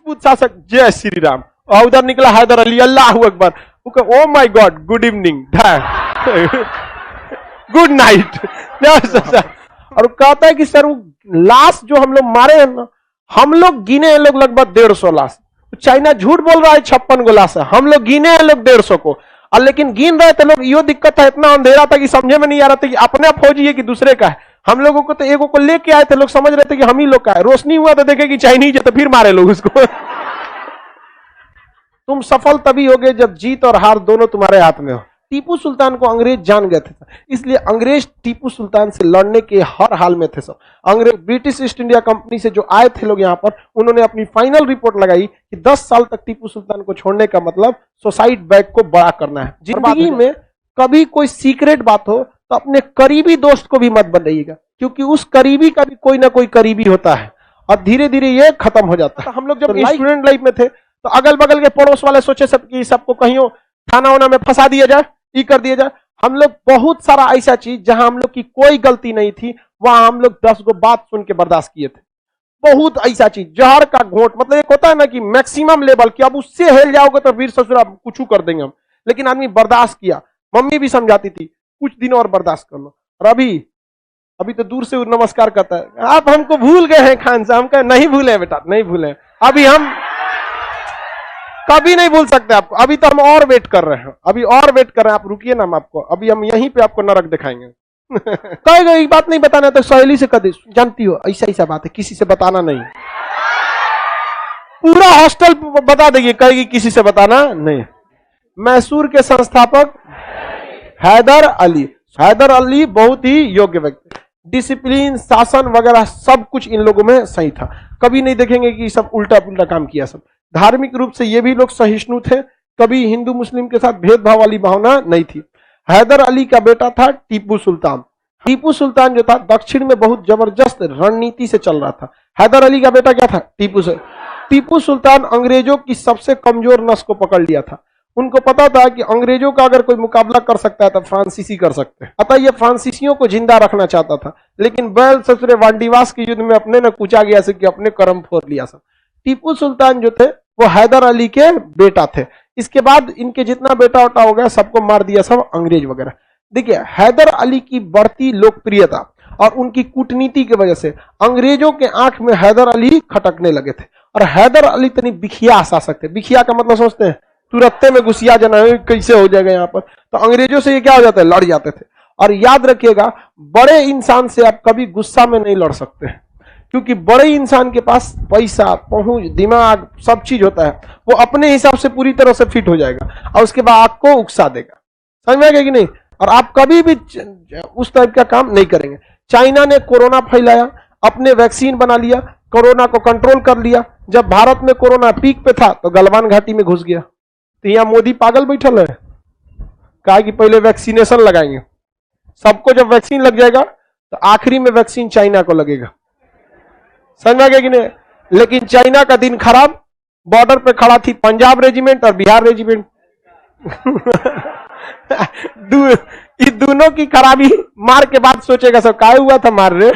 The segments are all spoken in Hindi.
राजपूत शासक जय श्री राम, और उधर निकला हैदर अली, अल्लाह अकबर, oh my God, good evening, good night. और कहता है कि सर वो लाश जो हम लोग मारे हैं ना, हम लोग गिने हैं लोग लगभग 150 लाश। चाइना झूठ बोल रहा है 56 गो लाश है, हम लोग गिने हैं लोग 150 को, और लेकिन गिन रहे थे लोग। यो दिक्कत था, इतना अंधेरा था कि समझे में नहीं आ रहा था कि अपने फौजी है कि दूसरे का है। हम लोगों को तो एगो को लेके आए थे, लोग समझ रहे थे कि हम ही लोग का है। रोशनी हुआ तो देखे कि चाइनीज है, तो फिर मारे लोग उसको। तुम सफल तभी होगे जब जीत और हार दोनों तुम्हारे हाथ में हो। टीपू सुल्तान को अंग्रेज जान गए थे, इसलिए अंग्रेज टीपू सुल्तान से लड़ने के हर हाल में थे सब। अंग्रेज ब्रिटिश ईस्ट इंडिया कंपनी से जो आए थे लोग यहाँ पर, उन्होंने अपनी फाइनल रिपोर्ट लगाई कि 10 साल तक टीपू सुल्तान को छोड़ने का मतलब सुसाइड बैग को बड़ा करना है। जिंदगी में कभी कोई सीक्रेट बात हो तो अपने करीबी दोस्त को भी मत बताइएगा, क्योंकि उस करीबी का भी कोई ना कोई करीबी होता है, और धीरे धीरे ये खत्म हो जाता है। हम लोग जब स्टूडेंट लाइफ में थे तो अगल बगल के पड़ोस वाले सोचे सब कि सबको कहीं थाना वाना में फंसा दिया जाए, ये कर दिया जाए। हम लोग बहुत सारा ऐसा चीज जहां हम लोग की कोई गलती नहीं थी, वहां हम लोग 10 गो बात सुन के बर्दाश्त किए थे। बहुत ऐसा चीज, जहर का घोंट, मतलब एक होता है ना कि मैक्सिमम लेवल कि अब उससे हिल जाओगे तो वीर ससुरा कुछ कर देंगे हम, लेकिन आदमी बर्दाश्त किया। मम्मी भी समझाती थी कुछ दिन और बर्दाश्त कर लो। और अभी तो दूर से नमस्कार करता है, आप हमको भूल गए हैं खान साहब। हम कहे नहीं भूले बेटा, नहीं भूले, अभी हम कभी नहीं भूल सकते आपको। अभी तो हम और वेट कर रहे हैं, अभी और वेट कर रहे हैं, आप रुकिए ना, हम आपको अभी हम यहीं पे आपको नरक दिखाएंगे। कहेगा ये बात नहीं बताना तो सहेली से कभी, जानती हो ऐसा ऐसा बात है, किसी से बताना नहीं। पूरा हॉस्टल बता देगी, कहेगी किसी से बताना नहीं। मैसूर के संस्थापक हैदर अली। हैदर अली बहुत ही योग्य व्यक्ति, डिसिप्लिन, शासन वगैरह सब कुछ इन लोगों में सही था। कभी नहीं देखेंगे कि सब उल्टा पुल्टा काम किया। सब धार्मिक रूप से ये भी लोग सहिष्णु थे, कभी हिंदू मुस्लिम के साथ भेदभाव वाली भावना नहीं थी। हैदर अली का बेटा था टीपू सुल्तान। टीपू सुल्तान जो था दक्षिण में बहुत जबरदस्त रणनीति से चल रहा था। हैदर अली का बेटा क्या था? टीपू सुल्तान अंग्रेजों की सबसे कमजोर नस को पकड़ लिया था। उनको पता था कि अंग्रेजों का अगर कोई मुकाबला कर सकता है तो फ्रांसीसी कर सकते हैं, अतः ये फ्रांसीसियों को जिंदा रखना चाहता था। लेकिन बैल ससुरे वांडीवास के युद्ध में अपने न कूचा गया से कि अपने कर्म फोड़ लिया सब। टीपू सुल्तान जो थे वो हैदर अली के बेटा थे। इसके बाद इनके जितना बेटा उटा हो गया सबको मार दिया सब अंग्रेज वगैरह। देखिए हैदर अली की बढ़ती लोकप्रियता और उनकी कूटनीति की वजह से अंग्रेजों के आंख में हैदर अली खटकने लगे थे। और हैदर अली तनी बिखिया शासक थे। बिखिया का मतलब सोचते हैं तुरत्ते में घुसिया जाना, कैसे हो जाएगा यहाँ पर। तो अंग्रेजों से ये क्या हो जाता है, लड़ जाते थे। और याद रखिएगा बड़े इंसान से आप कभी गुस्सा में नहीं लड़ सकते हैं, क्योंकि बड़े इंसान के पास पैसा, पहुंच, दिमाग, सब चीज होता है। वो अपने हिसाब से पूरी तरह से फिट हो जाएगा और उसके बाद आपको उकसा देगा। समझ में आ गया कि नहीं? और आप कभी भी उस टाइप का काम नहीं करेंगे। चाइना ने कोरोना फैलाया, अपने वैक्सीन बना लिया, कोरोना को कंट्रोल कर लिया। जब भारत में कोरोना पीक पे था तो गलवान घाटी में घुस गया। तो यहाँ मोदी पागल बैठल है, कहा कि पहले वैक्सीनेशन लगाएंगे सबको, जब वैक्सीन लग जाएगा तो आखिरी में वैक्सीन चाइना को लगेगा। समझ में गया कि नहीं? लेकिन चाइना का दिन खराब, बॉर्डर पे खड़ा थी पंजाब रेजिमेंट और बिहार रेजिमेंट। इस दोनों की खराबी मार के बाद सोचेगा सब काय हुआ था मार रहे।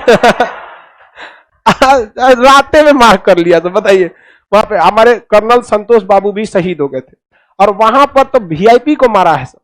रास्ते में मार कर लिया। तो बताइए वहां पे हमारे कर्नल संतोष बाबू भी शहीद हो गए थे। और वहां पर तो वीआईपी को मारा है सब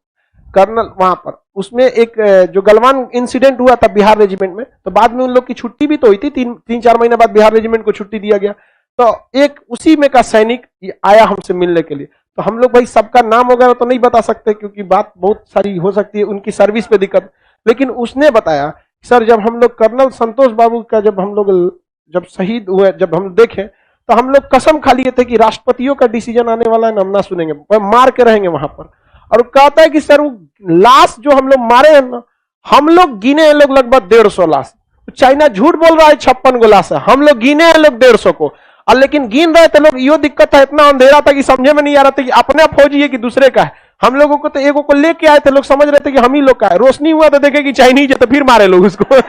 कर्नल। वहां पर उसमें एक जो गलवान इंसिडेंट हुआ था बिहार रेजिमेंट में, तो बाद में उन लोग की छुट्टी भी तो हुई थी, 3-4 महीने बाद बिहार रेजिमेंट को छुट्टी दिया गया। तो एक उसी में का सैनिक आया हमसे मिलने के लिए। तो हम लोग भाई सबका नाम वगैरह तो नहीं बता सकते क्योंकि बात बहुत सारी हो सकती है, उनकी सर्विस पे दिक्कत। लेकिन उसने बताया सर जब हम लोग कर्नल संतोष बाबू का जब शहीद हुए, जब हम देखे तो हम लोग कसम खा लिए थे कि राष्ट्रपतियों का डिसीजन आने वाला है ना, हम ना सुनेंगे, मार के रहेंगे वहां पर। और कहता है कि सर वो लाश जो हम लोग मारे हैं ना, हम लोग गिने हैं लोग लगभग 150 लाश। चाइना झूठ बोल रहा है 56 गो लाश है, हम लोग गिने हैं लोग 150 को। और लेकिन गिन रहे थे लोग, यो दिक्कत था, इतना अंधेरा था कि समझे में नहीं आ रहा था कि अपने फौजी है कि दूसरे का है। हम लोगों को तो एगो को लेके आए थे, लोग समझ रहे थे कि हम ही लोग का है। रोशनी हुआ तो देखे कि चाइनीज है तो फिर मारे लोग उसको।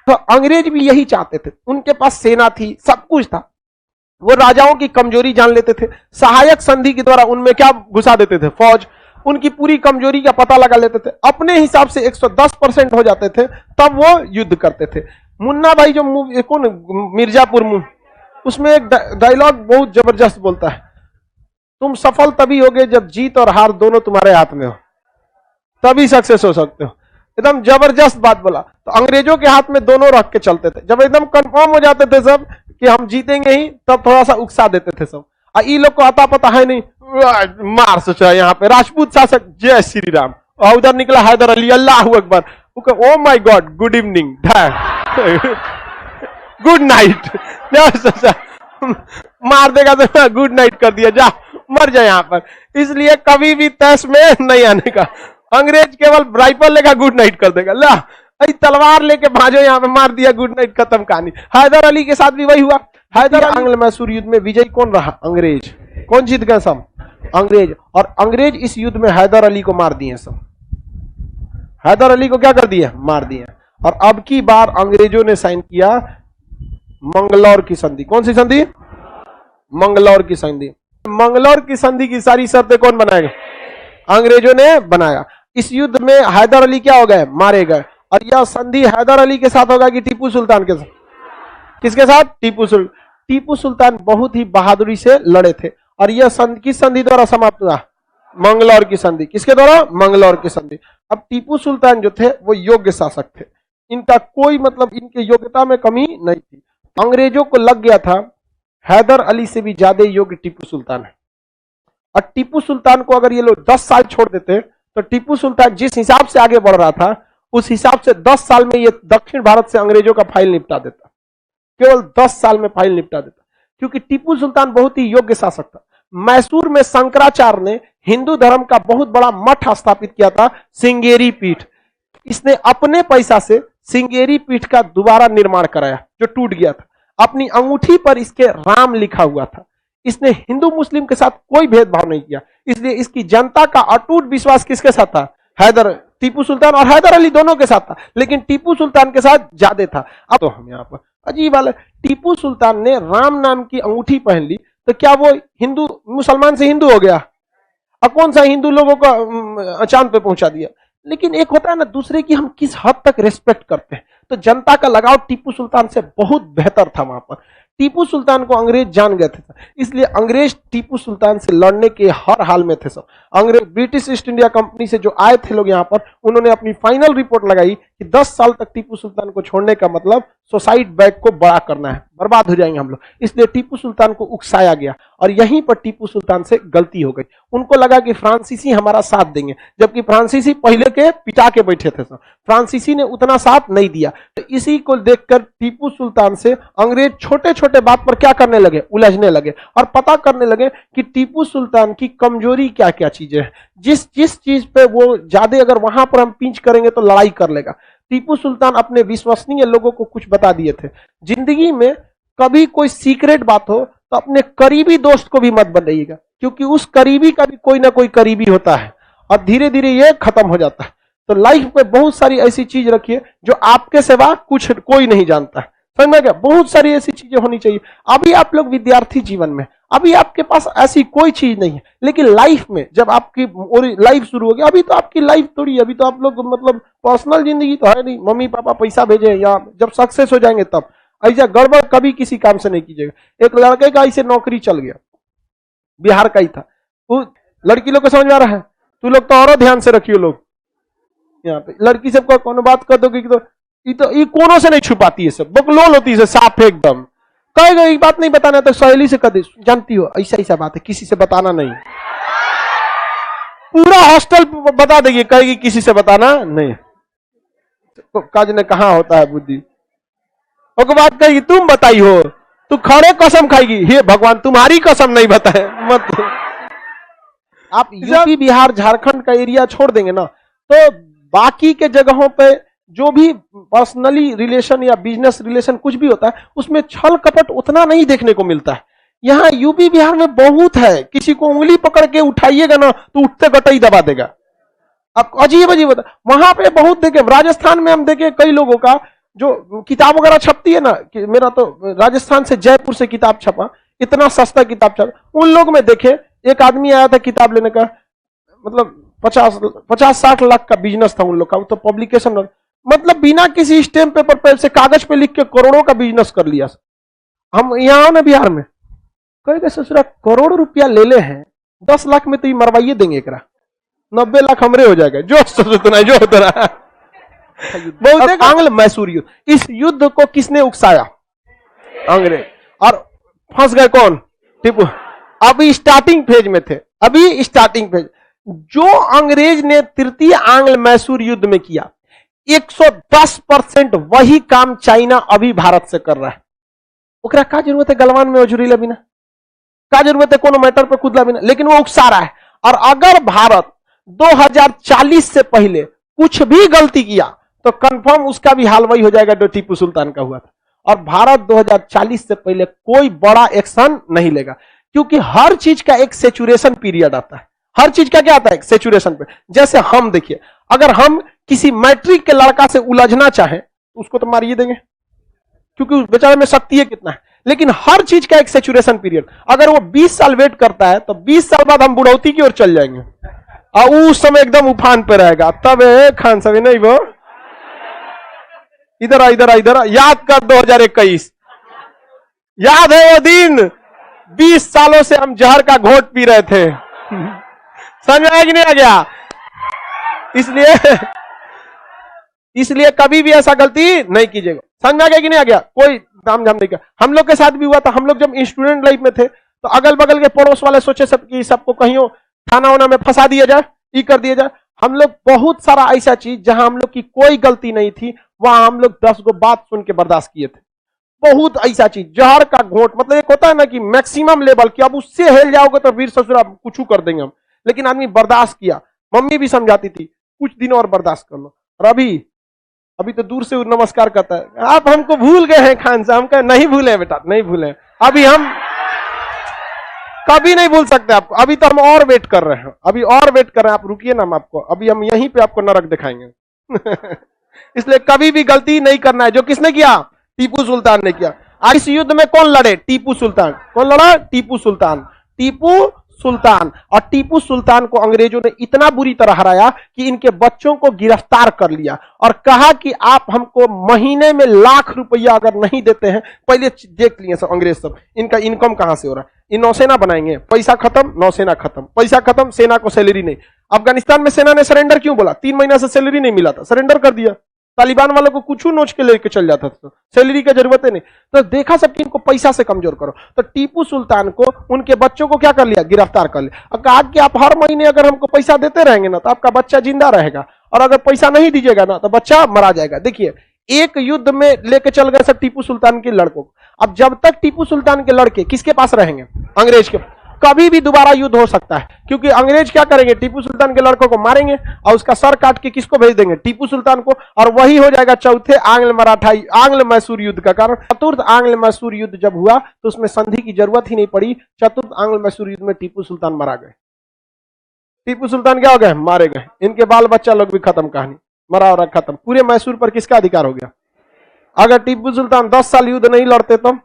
तो अंग्रेज भी यही चाहते थे, उनके पास सेना थी, सब कुछ था। वो राजाओं की कमजोरी जान लेते थे, सहायक संधि के द्वारा उनमें क्या घुसा देते थे, फौज, उनकी पूरी कमजोरी का पता लगा लेते थे, अपने हिसाब से 110% हो जाते थे, तब वो युद्ध करते थे। मुन्ना भाई जो कौन मिर्जापुर उसमें एक डायलॉग बहुत जबरदस्त बोलता है, तुम सफल तभी होगे जब जीत और हार दोनों तुम्हारे हाथ में हो, तभी सक्सेस हो सकते हो। एकदम जबरदस्त बात बोला। तो अंग्रेजों के हाथ में दोनों रख के चलते थे। जब एकदम कंफर्म हो जाते थे सब कि हम जीतेंगे ही, तब थोड़ा सा उकसा देते थे सब। ई लोग को आता पता है नहीं, मार सोचा यहाँ पे राजपूत शासक जय श्री राम, और उधर निकला हैदर अली, अल्लाह अकबर, oh my God good evening good night, मार देगा तो गुड नाइट कर दिया, जा मर जाए यहाँ पर। इसलिए कभी भी तैश में नहीं आने का। अंग्रेज केवल राइफल लेगा गुड नाइट कर देगा, ला तलवार लेके भाजो यहाँ पे, मार दिया गुड नाइट, खत्म कहानी। हैदर अली के साथ भी वही हुआ। हैदर आंग्ल मैसूर युद्ध में विजयी कौन रहा? अंग्रेज। कौन जीत गया? सब अंग्रेज। और अंग्रेज इस युद्ध में हैदर अली को मार दिए सब। हैदर अली को क्या कर दिया? मार दिया। और अब की बार अंग्रेजों ने साइन किया मंगलौर की संधि। कौन सी संधि? मंगलौर की संधि। मंगलौर की संधि की सारी शर्तें कौन बनाएगा? अंग्रेजों ने बनाया। इस युद्ध में हैदर अली क्या हो गए? मारे गए। और यह संधि हैदर अली के साथ होगा कि टीपू सुल्तान के साथ? किसके साथ? टीपू सुल्तान। टीपू सुल्तान बहुत ही बहादुरी से लड़े थे। और यह संधि किस संधि द्वारा समाप्त हुआ? मंगलौर की संधि। किसके द्वारा? मंगलौर की संधि। अब टीपू सुल्तान जो थे वो योग्य शासक थे, इनका कोई मतलब इनके योग्यता में कमी नहीं थी। अंग्रेजों को लग गया था हैदर अली से भी ज्यादा योग्य टीपू सुल्तान है। और टीपू सुल्तान को अगर ये लोग 10 साल छोड़ देते तो टीपू सुल्तान जिस हिसाब से आगे बढ़ रहा था उस हिसाब से 10 साल में ये दक्षिण भारत से अंग्रेजों का फाइल निपटा देता। केवल 10 साल में फाइल निपटा देता, क्योंकि टीपू सुल्तान बहुत ही योग्य शासक था। मैसूर में शंकराचार्य ने हिंदू धर्म का बहुत बड़ा मठ स्थापित किया था, सिंगेरी पीठ। इसने अपने पैसा से सिंगेरी पीठ का दोबारा निर्माण कराया जो टूट गया था। अपनी अंगूठी पर इसके राम लिखा हुआ था। इसने हिंदू मुस्लिम के साथ कोई भेदभाव नहीं किया, इसलिए इसकी जनता का अटूट विश्वास किसके साथ था? टीपू सुल्तान और हैदर अली दोनों के साथ था, लेकिन टीपू सुल्तान के साथ ज्यादा था। अब तो हम यहाँ पर अजीब वाला, टीपू सुल्तान ने राम नाम की अंगूठी पहन ली तो क्या वो हिंदू मुसलमान से हिंदू हो गया? और कौन सा हिंदू लोगों को चांद पे पहुंचा दिया? लेकिन एक होता है ना दूसरे की हम किस हद तक रिस्पेक्ट करते हैं। तो जनता का लगाव टीपू सुल्तान से बहुत बेहतर था वहां पर। टीपू सुल्तान को अंग्रेज जान गए थे, इसलिए अंग्रेज टीपू सुल्तान से लड़ने के हर हाल में थे सब। अंग्रेज ब्रिटिश ईस्ट इंडिया कंपनी से जो आए थे लोग यहाँ पर, उन्होंने अपनी फाइनल रिपोर्ट लगाई कि 10 साल तक टीपू सुल्तान को छोड़ने का मतलब सुसाइड बैग को बड़ा करना है, बर्बाद हो जाएंगे हम लोग। इसलिए टीपू सुल्तान को उकसाया गया और यहीं पर टीपू सुल्तान से गलती हो गई। उनको लगा कि फ्रांसीसी हमारा साथ देंगे, जबकि फ्रांसीसी पहले के पिटा के बैठे थे सब। फ्रांसीसी ने उतना साथ नहीं दिया। तो इसी को देखकर टीपू सुल्तान से अंग्रेज छोटे छोटे बात पर क्या करने लगे? उलझने लगे और पता करने लगे कि टीपू सुल्तान की कमजोरी क्या क्या चीजें हैं। जिस जिस चीज पे वो ज्यादा अगर वहां पर हम पिंच करेंगे तो लड़ाई कर लेगा। टीपू सुल्तान अपने विश्वसनीय लोगों को कुछ बता दिए थे, जिंदगी में कभी कोई सीक्रेट बात हो तो अपने करीबी दोस्त को भी मत बताइएगा, क्योंकि उस करीबी का भी कोई ना कोई करीबी होता है और धीरे धीरे ये खत्म हो जाता है। तो लाइफ में बहुत सारी ऐसी चीज रखिए जो आपके सिवा कुछ कोई नहीं जानता है। समझ में गया? बहुत सारी ऐसी चीजें होनी चाहिए। अभी आप लोग विद्यार्थी जीवन में, अभी आपके पास ऐसी कोई चीज नहीं है, लेकिन लाइफ में जब आपकी लाइफ शुरू होगी, अभी तो आपकी लाइफ थोड़ी, अभी तो आप लोग मतलब पर्सनल जिंदगी तो है नहीं, मम्मी पापा पैसा भेजे, या जब सक्सेस हो जाएंगे तब। ऐसा गड़बड़ कभी किसी काम से नहीं कीजिएगा। एक लड़के का ऐसे नौकरी चल गया, बिहार का ही था, वो लड़की लोग को समझ में आ रहा है, तू लोग तो और ध्यान से रखियो लोग यहाँ पे। लड़की सबको कोनो बात कर दोगे तो ये कोनों से नहीं छुपाती है, सब बकलोल होती है, साफ एकदम। कहेगा ये बात नहीं बताना तो सहेली से कदे, जानती हो ऐसा ऐसा बात है, किसी से बताना नहीं। पूरा हॉस्टल बता देगी, कहेगी किसी से बताना नहीं। तो काज ने कहा होता है बुद्धि, और बात कहेगी तुम बताई हो, तू खड़े कसम खाएगी, हे भगवान तुम्हारी कसम नहीं बताए मत। आप यूपी बिहार झारखंड का एरिया छोड़ देंगे ना, तो बाकी के जगहों पे जो भी पर्सनली रिलेशन या बिजनेस रिलेशन कुछ भी होता है, उसमें छल कपट उतना नहीं देखने को मिलता है। यहाँ यूपी बिहार में बहुत है, किसी को उंगली पकड़ के उठाइएगा ना तो उठते गटई दबा देगा। अब अजीब अजीब होता है वहां पे, बहुत देखे। राजस्थान में हम देखे कई लोगों का जो किताब वगैरह छपती है ना, कि मेरा तो राजस्थान से जयपुर से किताब छपा, इतना सस्ता किताब छपा। उन लोग में देखे एक आदमी आया था किताब लेने का, मतलब 50-60 लाख का बिजनेस था उन लोग का, तो पब्लिकेशन मतलब बिना किसी स्टैम्प पेपर पे से कागज पे लिख के करोड़ों का बिजनेस कर लिया। हम यहाँ आओ ना बिहार में, कहेगा ससुरा करोड़ रुपया ले ले हैं, 10 लाख में तो ये मरवाइए देंगे एकरा, 90 लाख हमरे हो जाएगा। जो सुना जो होता रहा बहुत आंग्ल मैसूर युद्ध, इस युद्ध को किसने उकसाया? अंग्रेज। और फंस गए कौन? टीपू। अभी स्टार्टिंग फेज में थे, अभी स्टार्टिंग फेज। जो अंग्रेज ने तृतीय आंग्ल मैसूर युद्ध में किया, 110% वही काम चाइना अभी भारत से कर रहा है। ओकरा का जरूरत है गलवान में उजरीला बिना, का जरूरत है कोनो मैटर पे कूदला बिना, लेकिन वो उकसा रहा है। और अगर भारत 2040 से पहले कुछ भी गलती किया तो कंफर्म उसका भी हाल वही हो जाएगा जो टीपू सुल्तान का हुआ था। और भारत 2040 से पहले कोई बड़ा एक्शन नहीं लेगा, क्योंकि हर चीज का एक सेचुरेशन पीरियड आता है। हर चीज का क्या आता है? सेचुरेशन पे। जैसे हम देखिए, अगर हम किसी मैट्रिक के लड़का से उलझना चाहें तो उसको तो मारिए देंगे, क्योंकि उस बेचारे में शक्ति है कितना है। लेकिन हर चीज का एक सेचुरेशन पीरियड, अगर वो 20 साल वेट करता है तो 20 साल बाद हम बुढ़ौती की ओर चल जाएंगे और उस समय एकदम उफान पे रहेगा। तब खान साहब नहीं वो इधर आ इधर आ इधर आ, याद कर 2021, याद है वो दिन? 20 सालों से हम जहर का घोट पी रहे थे। समझ में आया कि नहीं आ गया? इसलिए कभी भी ऐसा गलती नहीं कीजिएगा। समझ में आ गया कि नहीं आ गया? कोई दाम झाम नहीं किया। हम लोग के साथ भी हुआ था। हम लोग जब स्टूडेंट लाइफ में थे तो अगल बगल के पड़ोस वाले सोचे सब कि सबको कहीं थाना वाना में फंसा दिया जाए, ये कर दिया जाए। हम लोग बहुत सारा ऐसा चीज जहां हम लोग की कोई गलती नहीं थी, वहां हम लोग 10 गो बात सुन के बर्दाश्त किए थे। बहुत ऐसा चीज, जहर का घोट, मतलब एक होता है ना कि मैक्सिमम लेवल कि अब उससे हिल जाओगे तो वीर ससुरा कुछ कर देंगे हम, लेकिन आदमी बर्दाश्त किया। मम्मी भी समझाती थी कुछ दिन और बर्दाश्त कर लो। और अभी तो दूर से नमस्कार करता है, आप हमको भूल गए हैं खान साहब। हम कहे नहीं भूले बेटा, नहीं भूले, अभी हम कभी नहीं भूल सकते आपको। अभी तो हम और वेट कर रहे हैं, अभी और वेट कर रहे हैं। आप रुकिए ना, हम आपको अभी हम यहीं पे आपको नरक दिखाएंगे। इसलिए कभी भी गलती नहीं करना है। जो किसने किया? टीपू सुल्तान ने किया। आज इस युद्ध में कौन लड़े? टीपू सुल्तान। कौन लड़ा? टीपू सुल्तान। टीपू सुल्तान। और टीपू सुल्तान को अंग्रेजों ने इतना बुरी तरह हराया कि इनके बच्चों को गिरफ्तार कर लिया और कहा कि आप हमको महीने में लाख रुपया अगर नहीं देते हैं, पहले देख लिए सब अंग्रेज सब इनका इनकम कहां से हो रहा है। ये नौसेना बनाएंगे, पैसा खत्म, नौसेना खत्म, पैसा खत्म, सेना को सैलरी नहीं। अफगानिस्तान में सेना ने सरेंडर क्यों बोला? 3 महीना से सैलरी नहीं मिला था, सरेंडर कर दिया। तालिबान वालों को कुछ नोच के लेके चल जाता था, सैलरी की जरूरत है नहीं। तो देखा सब कि इनको पैसा से कमजोर करो। तो टीपू सुल्तान को उनके बच्चों को क्या कर लिया? गिरफ्तार कर लिया और कहा कि आप हर महीने अगर हमको पैसा देते रहेंगे ना तो आपका बच्चा जिंदा रहेगा, और अगर पैसा नहीं दीजिएगा ना तो बच्चा मरा जाएगा। देखिए, एक युद्ध में लेके चल गए सब टीपू सुल्तान के लड़कों को। अब जब तक टीपू सुल्तान के लड़के किसके पास रहेंगे? अंग्रेज के। कभी भी दोबारा युद्ध हो सकता है, क्योंकि अंग्रेज क्या करेंगे? टीपू सुल्तान के लड़कों को मारेंगे और उसका सर काट के किसको भेज देंगे? टीपू सुल्तान को। और वही हो जाएगा चौथे आंग्ल मैसूर युद्ध का कारण। चतुर्थ आंग्ल मैसूर युद्ध जब हुआ तो उसमें संधि की जरूरत ही नहीं पड़ी। चतुर्थ आंग्ल मैसूर युद्ध में टीपू सुल्तान मारा गए। टीपू सुल्तान क्या हो गए? मारे गए। इनके बाल बच्चा लोग भी खत्म, कहानी मरा और खत्म। पूरे मैसूर पर किसका अधिकार हो गया? अगर टीपू सुल्तान 10 साल युद्ध नहीं लड़ते तो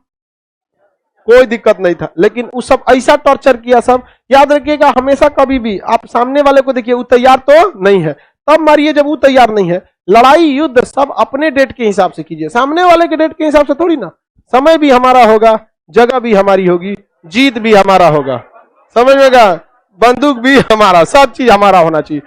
कोई दिक्कत नहीं था, लेकिन उस सब ऐसा टॉर्चर किया सब। याद रखिएगा, हमेशा कभी भी आप सामने वाले को देखिए, वो तैयार तो नहीं है तब मारिए जब वो तैयार नहीं है। लड़ाई युद्ध सब अपने डेट के हिसाब से कीजिए, सामने वाले के डेट के हिसाब से थोड़ी ना। समय भी हमारा होगा, जगह भी हमारी होगी, जीत भी हमारा होगा, समझ में गया? बंदूक भी हमारा, सब चीज हमारा होना चाहिए।